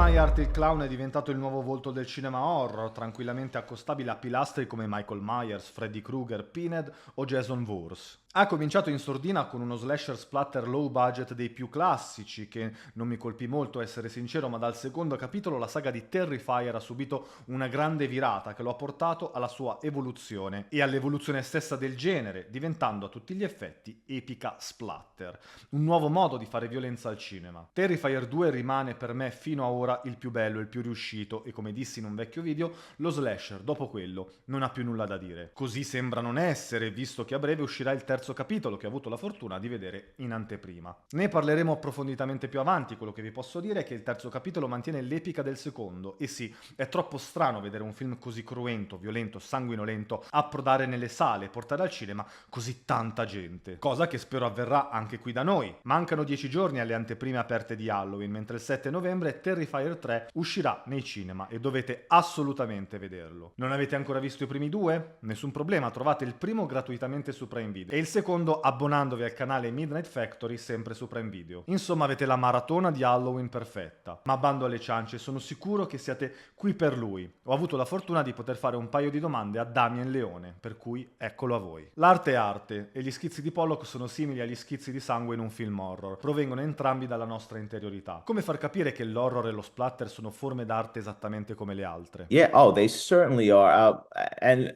Myers, il clown, è diventato il nuovo volto del cinema horror, tranquillamente accostabile a pilastri come Michael Myers, Freddy Krueger, Pinhead o Jason Voorhees. Ha cominciato in sordina con uno slasher splatter low budget dei più classici, che non mi colpì molto, a essere sincero, ma dal secondo capitolo la saga di Terrifier ha subito una grande virata che lo ha portato alla sua evoluzione e all'evoluzione stessa del genere, diventando a tutti gli effetti epica splatter. Un nuovo modo di fare violenza al cinema. Terrifier 2 rimane per me fino a ora il più bello, il più riuscito e, come dissi in un vecchio video, lo slasher dopo quello non ha più nulla da dire. Così sembra non essere, visto che a breve uscirà il terzo capitolo che ho avuto la fortuna di vedere in anteprima. Ne parleremo approfonditamente più avanti. Quello che vi posso dire è che il terzo capitolo mantiene l'epica del secondo e sì, è troppo strano vedere un film così cruento, violento, sanguinolento approdare nelle sale e portare al cinema così tanta gente, cosa che spero avverrà anche qui da noi. Mancano 10 giorni alle anteprime aperte di Halloween, mentre il 7 novembre Terrifier 3 uscirà nei cinema e dovete assolutamente vederlo. Non avete ancora visto i primi due? Nessun problema, trovate il primo gratuitamente su Prime Video e il secondo abbonandovi al canale Midnight Factory sempre su Prime Video. Insomma, avete la maratona di Halloween perfetta. Ma bando alle ciance, sono sicuro che siate qui per lui. Ho avuto la fortuna di poter fare un paio di domande a Damien Leone, per cui eccolo a voi. L'arte è arte e gli schizzi di Pollock sono simili agli schizzi di sangue in un film horror. Provengono entrambi dalla nostra interiorità. Come far capire che l'horror e lo splatter sono forme d'arte esattamente come le altre? Yeah, oh, they certainly are. And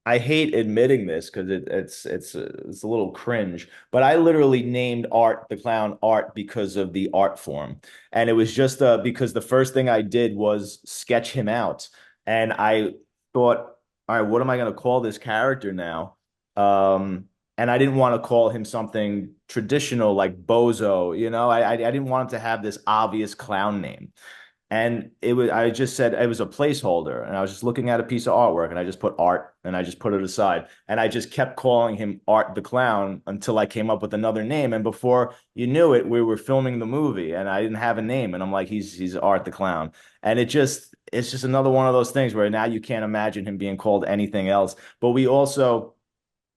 I hate admitting this because it's a little cringe, but I literally named Art the Clown Art because of the art form, and it was just because the first thing I did was sketch him out, and I thought, all right, what am I going to call this character now? And I didn't want to call him something traditional like Bozo, you know. I didn't want him to have this obvious clown name. And I just said it was a placeholder. And I was just looking at a piece of artwork and I just put art and I just put it aside. And I just kept calling him Art the Clown until I came up with another name. And before you knew it, we were filming the movie and I didn't have a name. And I'm like, he's Art the Clown. And it's just another one of those things where now you can't imagine him being called anything else. But we also,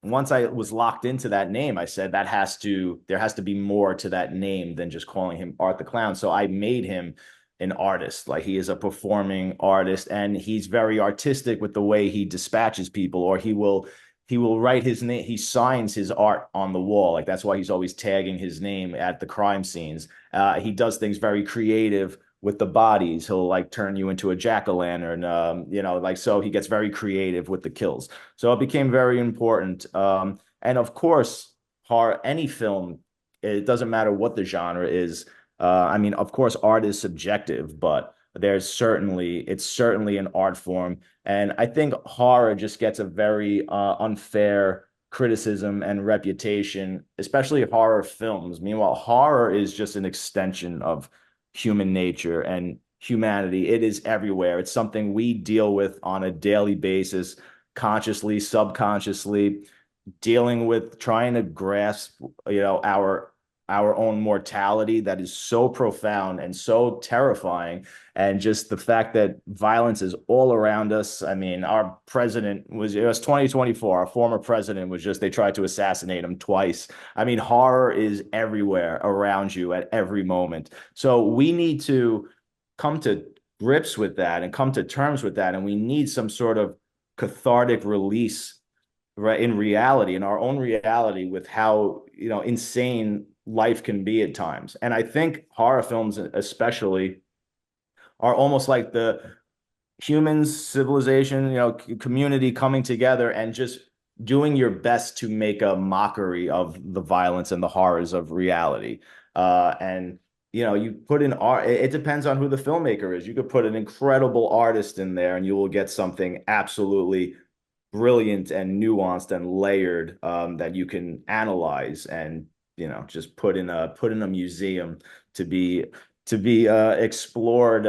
once I was locked into that name, I said there has to be more to that name than just calling him Art the Clown. So I made him an artist. Like, he is a performing artist and he's very artistic with the way he dispatches people, or he will write his name. He signs his art on the wall. Like, that's why he's always tagging his name at the crime scenes. He does things very creative with the bodies. He'll like turn you into a jack-o'-lantern, like, so he gets very creative with the kills. So it became very important. And of course, horror, any film, it doesn't matter what the genre is. I mean, of course, art is subjective, but it's certainly an art form. And I think horror just gets a very unfair criticism and reputation, especially horror films. Meanwhile, horror is just an extension of human nature and humanity. It is everywhere. It's something we deal with on a daily basis, consciously, subconsciously, dealing with trying to grasp, our own mortality that is so profound and so terrifying. And just the fact that violence is all around us. I mean, our president it was 2024. Our former president they tried to assassinate him twice. I mean, horror is everywhere around you at every moment. So we need to come to grips with that and come to terms with that. And we need some sort of cathartic release, right, in our own reality, with how, insane life can be at times. And I think horror films especially are almost like the humans, civilization, community coming together and just doing your best to make a mockery of the violence and the horrors of reality. And you put in art, it depends on who the filmmaker is. You could put an incredible artist in there and you will get something absolutely brilliant and nuanced and layered, that you can analyze and, just put in a museum to be explored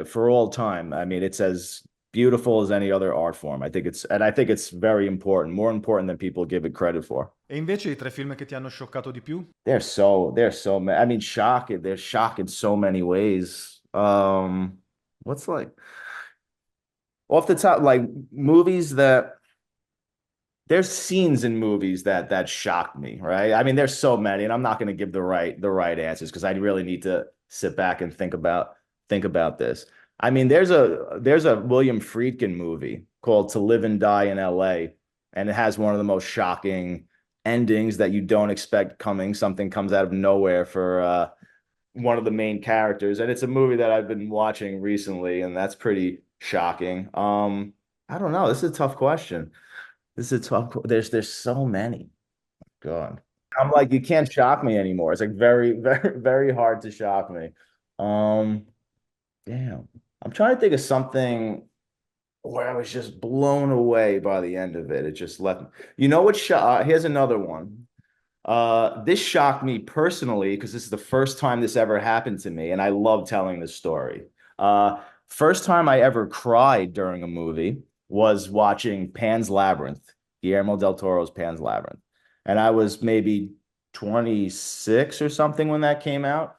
for all time. I mean, it's as beautiful as any other art form. I think it's very important, more important than people give it credit for. E invece i tre film che ti hanno scioccato di più? They're so I mean, shocking. They're shock in so many ways. What's like off the top, like, movies that there's scenes in movies that shock me, right? I mean, there's so many, and I'm not going to give the right answers because I really need to sit back and think about think about this. I mean, there's a William Friedkin movie called To Live and Die in L.A., and it has one of the most shocking endings that you don't expect coming. Something comes out of nowhere for one of the main characters, and it's a movie that I've been watching recently, and that's pretty shocking. I don't know. This is a tough question. This is a tough. There's so many. God. I'm like, you can't shock me anymore. It's like very, very, very hard to shock me. Um, damn. I'm trying to think of something where I was just blown away by the end of it. It just left me. You know what? Here's another one. This shocked me personally because this is the first time this ever happened to me, and I love telling this story. First time I ever cried during a movie was watching Pan's Labyrinth, Guillermo del Toro's Pan's Labyrinth. And I was maybe 26 or something when that came out,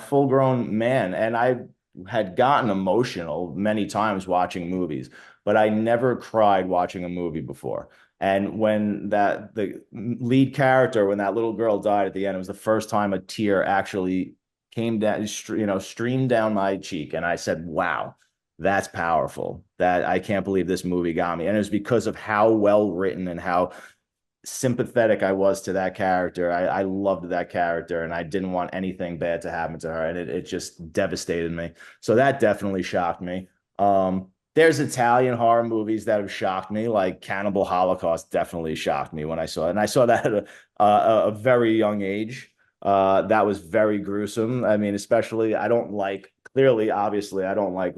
full grown man. And I had gotten emotional many times watching movies, but I never cried watching a movie before. And when the lead character, when that little girl died at the end, it was the first time a tear actually came down, streamed down my cheek. And I said, wow, that's powerful. That I can't believe this movie got me. And it was because of how well written and how sympathetic I was to that character. I loved that character and I didn't want anything bad to happen to her. And it just devastated me. So that definitely shocked me. There's Italian horror movies that have shocked me, like Cannibal Holocaust definitely shocked me when I saw it. And I saw that at a very young age. That was very gruesome. I mean, especially I don't like clearly, obviously, I don't like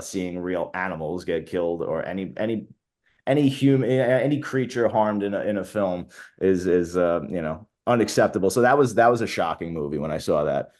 seeing real animals get killed or any human, any creature harmed in a film is unacceptable. So that was a shocking movie when I saw that.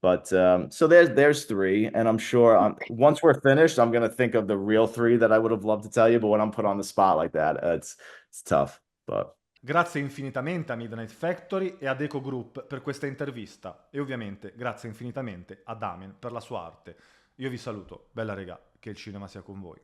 But so there's three, and I'm sure once we're finished, I'm gonna think of the real three that I would have loved to tell you. But when I'm put on the spot like that, it's tough. But Grazie infinitamente a Midnight Factory e a Deco Group per questa intervista e ovviamente grazie infinitamente a Damien per la sua arte. Io vi saluto, bella regà, che il cinema sia con voi.